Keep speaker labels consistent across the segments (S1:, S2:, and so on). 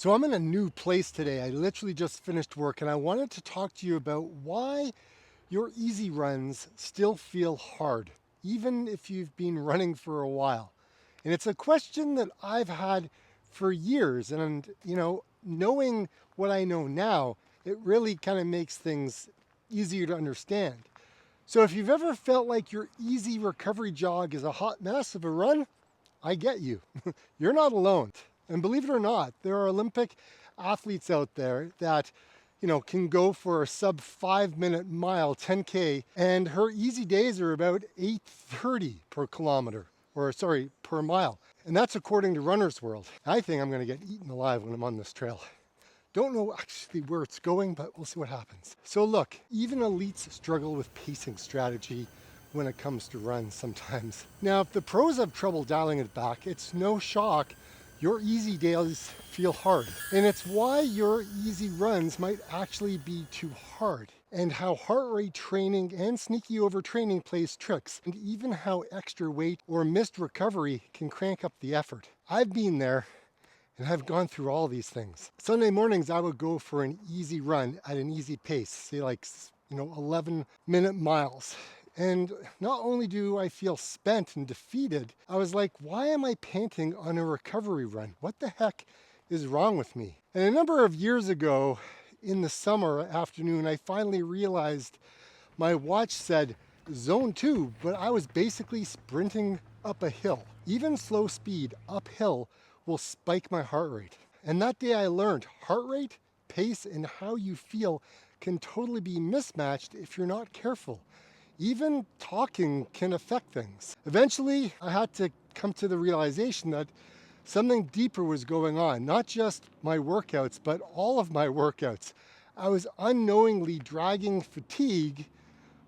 S1: So I'm in a new place today. I literally just finished work and I wanted to talk to you about why your easy runs still feel hard, even if you've been running for a while. And it's a question that I've had for years. And, knowing what I know now, it really kind of makes things easier to understand. So if you've ever felt like your easy recovery jog is a hot mess of a run, I get you. You're not alone. And believe it or not, there are Olympic athletes out there that, can go for a sub 5 minute mile, 10K, and her easy days are about 8:30 per kilometer, or sorry, per mile. And that's according to Runner's World. I think I'm going to get eaten alive when I'm on this trail. Don't know actually where it's going, but we'll see what happens. So look, even elites struggle with pacing strategy when it comes to runs sometimes. Now, if the pros have trouble dialing it back, it's no shock your easy days feel hard. And it's why your easy runs might actually be too hard. And how heart rate training and sneaky overtraining plays tricks. And even how extra weight or missed recovery can crank up the effort. I've been there. And I've gone through all these things. Sunday mornings, I would go for an easy run at an easy pace, say 11-minute miles. And not only do I feel spent and defeated, I was like, why am I panting on a recovery run? What the heck is wrong with me? And a number of years ago, in the summer afternoon, I finally realized my watch said zone 2, but I was basically sprinting up a hill. Even slow speed uphill will spike my heart rate. And that day I learned heart rate, pace, and how you feel can totally be mismatched if you're not careful. Even talking can affect things. Eventually, I had to come to the realization that something deeper was going on, not just my workouts, but all of my workouts. I was unknowingly dragging fatigue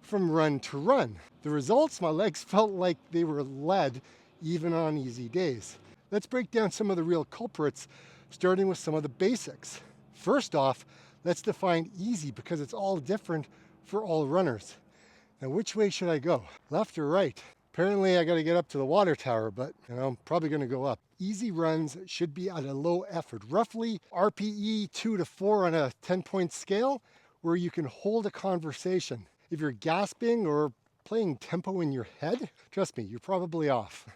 S1: from run to run. The results, my legs felt like they were lead even on easy days. Let's break down some of the real culprits, starting with some of the basics. First off, let's define easy because it's all different for all runners. Now, which way should I go? Left or right? Apparently, I got to get up to the water tower, but I'm probably going to go up. Easy runs should be at a low effort, roughly RPE 2 to 4 on a 10-point scale, where you can hold a conversation. If you're gasping or playing tempo in your head, trust me, you're probably off.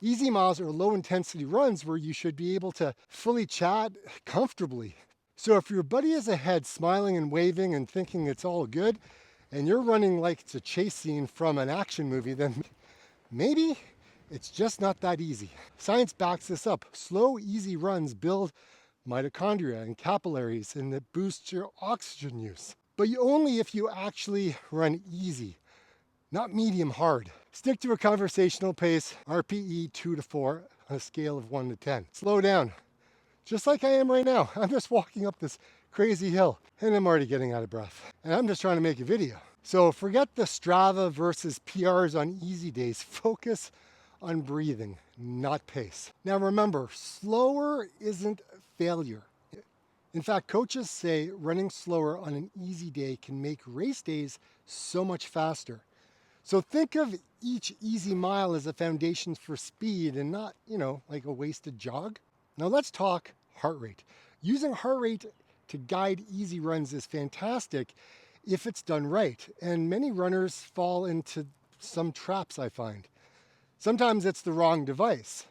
S1: Easy miles are low intensity runs where you should be able to fully chat comfortably. So if your buddy is ahead smiling and waving and thinking it's all good, and you're running like it's a chase scene from an action movie, then maybe it's just not that easy. Science backs this up. Slow, easy runs build mitochondria and capillaries, and it boosts your oxygen use. But only if you actually run easy, not medium hard. Stick to a conversational pace, RPE 2 to 4 on a scale of 1 to 10. Slow down, just like I am right now. I'm just walking up this crazy hill and I'm already getting out of breath. And I'm just trying to make a video. So forget the STRAVA versus PRs on easy days. Focus on breathing, not pace. Now remember, slower isn't failure. In fact, coaches say running slower on an easy day can make race days so much faster. So think of each easy mile as a foundation for speed and not, like a wasted jog. Now let's talk heart rate. Using heart rate to guide easy runs is fantastic if it's done right. And many runners fall into some traps, I find. Sometimes it's the wrong device.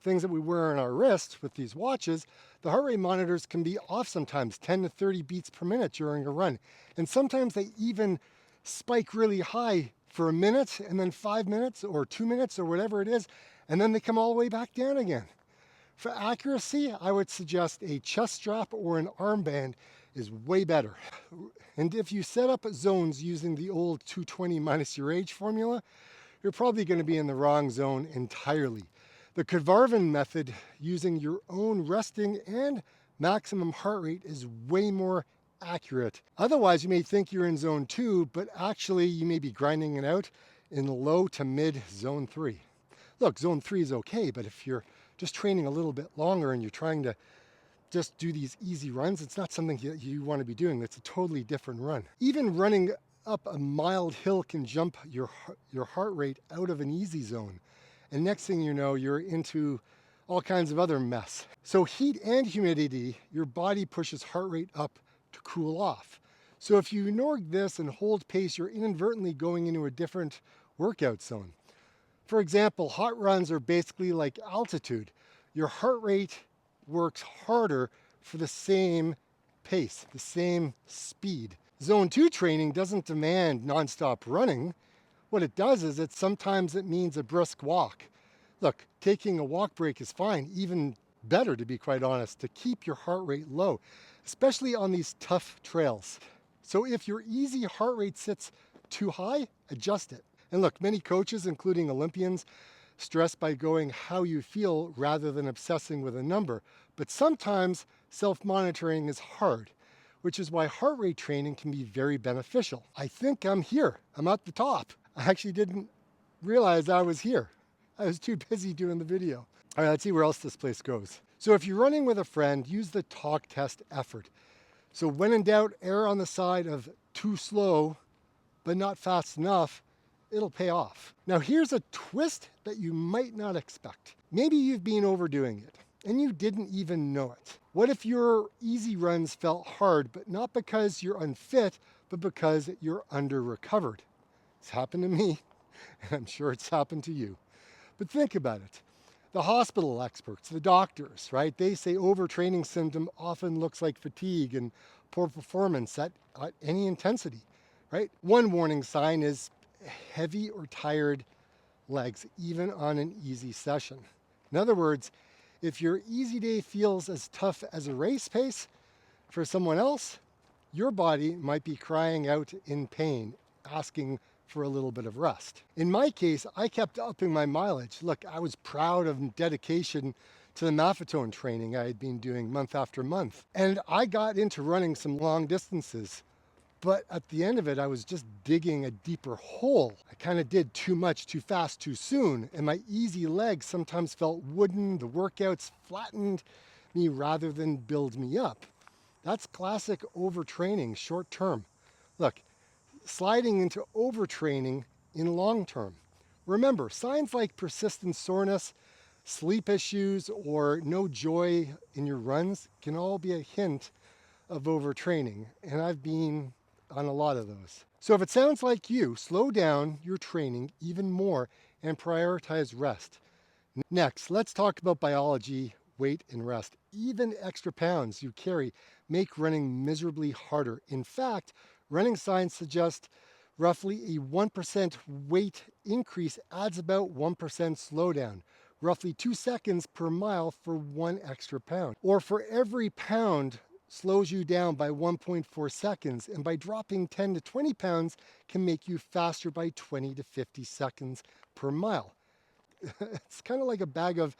S1: Things that we wear on our wrist with these watches, the heart rate monitors can be off sometimes 10 to 30 beats per minute during a run. And sometimes they even spike really high for a minute and then 5 minutes or 2 minutes or whatever it is, and then they come all the way back down again. For accuracy, I would suggest a chest strap or an armband is way better. And if you set up zones using the old 220 minus your age formula, you're probably going to be in the wrong zone entirely. The Kvarven method, using your own resting and maximum heart rate, is way more accurate. Otherwise, you may think you're in zone 2, but actually you may be grinding it out in low to mid zone 3. Look, zone 3 is okay, but if you're just training a little bit longer and you're trying to just do these easy runs, it's not something you want to be doing. It's a totally different run. Even running up a mild hill can jump your heart rate out of an easy zone. And next thing you know, you're into all kinds of other mess. So heat and humidity, your body pushes heart rate up to cool off. So if you ignore this and hold pace, you're inadvertently going into a different workout zone. For example, hot runs are basically like altitude. Your heart rate works harder for the same pace, the same speed. Zone 2 training doesn't demand nonstop running. What it does is sometimes it means a brisk walk. Look, taking a walk break is fine, even better to be quite honest, to keep your heart rate low, especially on these tough trails. So if your easy heart rate sits too high, adjust it. And look, many coaches, including Olympians, stress by going how you feel rather than obsessing with a number. But sometimes self-monitoring is hard, which is why heart rate training can be very beneficial. I think I'm here. I'm at the top. I actually didn't realize I was here. I was too busy doing the video. All right, let's see where else this place goes. So if you're running with a friend, use the talk test effort. So when in doubt, err on the side of too slow, but not fast enough. It'll pay off. Now here's a twist that you might not expect. Maybe you've been overdoing it and you didn't even know it. What if your easy runs felt hard, but not because you're unfit, but because you're under-recovered? It's happened to me, and I'm sure it's happened to you. But think about it. The hospital experts, the doctors, right? They say overtraining symptom often looks like fatigue and poor performance at any intensity, right? One warning sign is heavy or tired legs, even on an easy session. In other words, if your easy day feels as tough as a race pace for someone else, your body might be crying out in pain, asking for a little bit of rest. In my case, I kept upping my mileage. Look, I was proud of dedication to the Maffetone training I had been doing month after month. And I got into running some long distances. But at the end of it, I was just digging a deeper hole. I kind of did too much, too fast, too soon. And my easy legs sometimes felt wooden. The workouts flattened me rather than build me up. That's classic overtraining, short term. Look, sliding into overtraining in long term. Remember, signs like persistent soreness, sleep issues, or no joy in your runs can all be a hint of overtraining. And I've been on a lot of those. So if it sounds like you, slow down your training even more and prioritize rest. Next, let's talk about biology, weight, and rest. Even extra pounds you carry make running miserably harder. In fact, running science suggests roughly a 1% weight increase adds about 1% slowdown, roughly 2 seconds per mile for 1 extra pound. Or for every pound slows you down by 1.4 seconds, and by dropping 10 to 20 pounds can make you faster by 20 to 50 seconds per mile. It's kind of like a bag of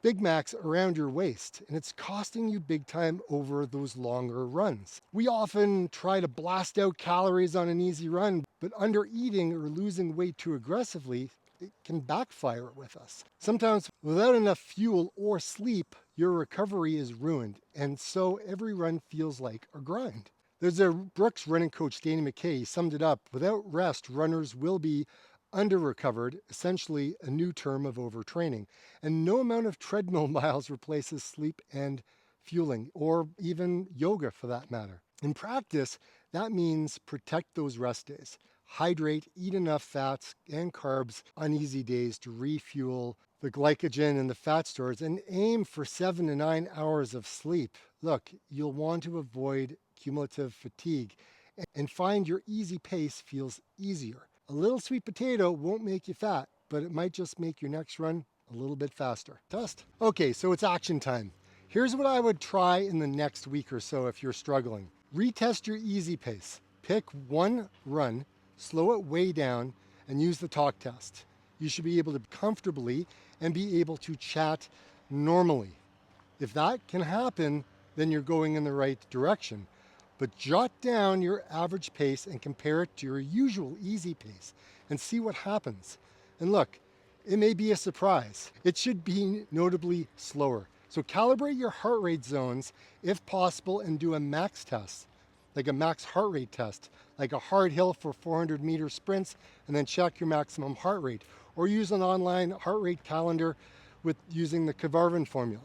S1: Big Macs around your waist, and it's costing you big time over those longer runs. We often try to blast out calories on an easy run, but under eating or losing weight too aggressively, it can backfire with us. Sometimes without enough fuel or sleep, your recovery is ruined, and so every run feels like a grind. There's a Brooks running coach, Danny McKay, summed it up. Without rest, runners will be under-recovered, essentially a new term of overtraining. And no amount of treadmill miles replaces sleep and fueling, or even yoga for that matter. In practice, that means protect those rest days. Hydrate, eat enough fats and carbs on easy days to refuel the glycogen in the fat stores, and aim for 7 to 9 hours of sleep. Look, you'll want to avoid cumulative fatigue and find your easy pace feels easier. A little sweet potato won't make you fat, but it might just make your next run a little bit faster. Test. Okay, so it's action time. Here's what I would try in the next week or so if you're struggling. Retest your easy pace. Pick one run, slow it way down, and use the talk test. You should be able to comfortably and be able to chat normally. If that can happen, then you're going in the right direction. But jot down your average pace and compare it to your usual easy pace and see what happens. And look, it may be a surprise. It should be notably slower. So calibrate your heart rate zones if possible and do a max test, like a max heart rate test, like a hard hill for 400-meter sprints, and then check your maximum heart rate. Or use an online heart rate calendar with using the Kavarvan formula.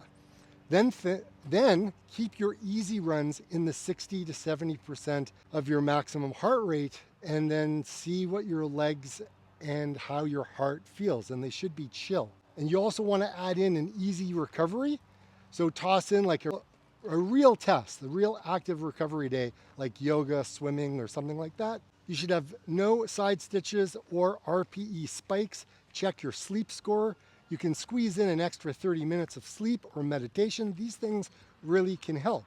S1: Then keep your easy runs in the 60 to 70% of your maximum heart rate, and then see what your legs and how your heart feels, and they should be chill. And you also want to add in an easy recovery. So toss in like a real test, a real active recovery day, like yoga, swimming, or something like that. You should have no side stitches or RPE spikes. Check your sleep score. You can squeeze in an extra 30 minutes of sleep or meditation. These things really can help.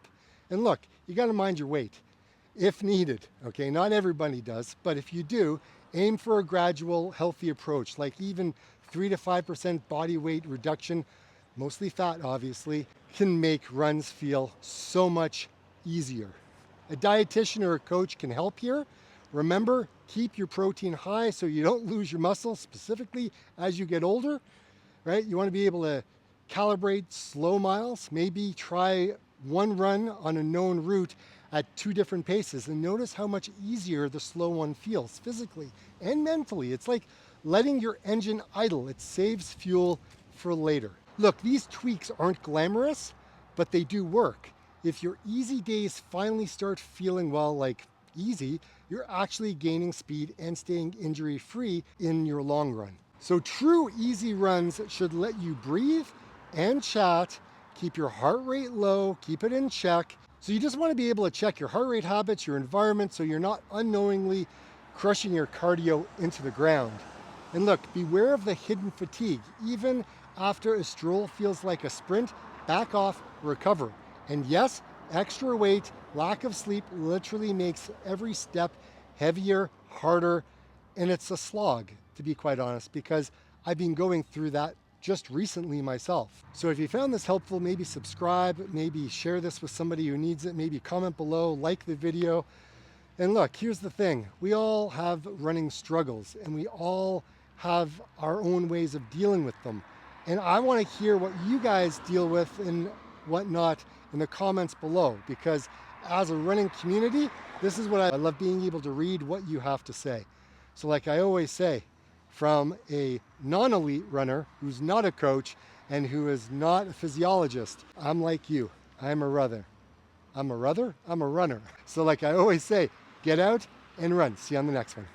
S1: And look, you got to mind your weight if needed. Okay, not everybody does, but if you do, aim for a gradual, healthy approach, like even 3 to 5% body weight reduction, mostly fat obviously, can make runs feel so much easier. A dietitian or a coach can help here. Remember, keep your protein high so you don't lose your muscle, specifically as you get older, right? You want to be able to calibrate slow miles. Maybe try one run on a known route at 2 different paces, and notice how much easier the slow one feels physically and mentally. It's like letting your engine idle. It saves fuel for later. Look, these tweaks aren't glamorous, but they do work. If your easy days finally start feeling, well, like easy, you're actually gaining speed and staying injury-free in your long run. So true easy runs should let you breathe and chat, keep your heart rate low, keep it in check. So you just want to be able to check your heart rate habits, your environment, so you're not unknowingly crushing your cardio into the ground. And look, beware of the hidden fatigue. Even after a stroll feels like a sprint, back off, recover. And yes, extra weight, lack of sleep literally makes every step heavier, harder, and it's a slog, to be quite honest, because I've been going through that just recently myself. So if you found this helpful, maybe subscribe, maybe share this with somebody who needs it, maybe comment below, like the video. And look, here's the thing. We all have running struggles, and we all have our own ways of dealing with them. And I want to hear what you guys deal with and whatnot in the comments below, because as a running community, this is what I love, being able to read what you have to say. So like I always say, from a non-elite runner who's not a coach and who is not a physiologist, I'm like you. I'm a runner. I'm a runner? I'm a runner. So like I always say, get out and run. See you on the next one.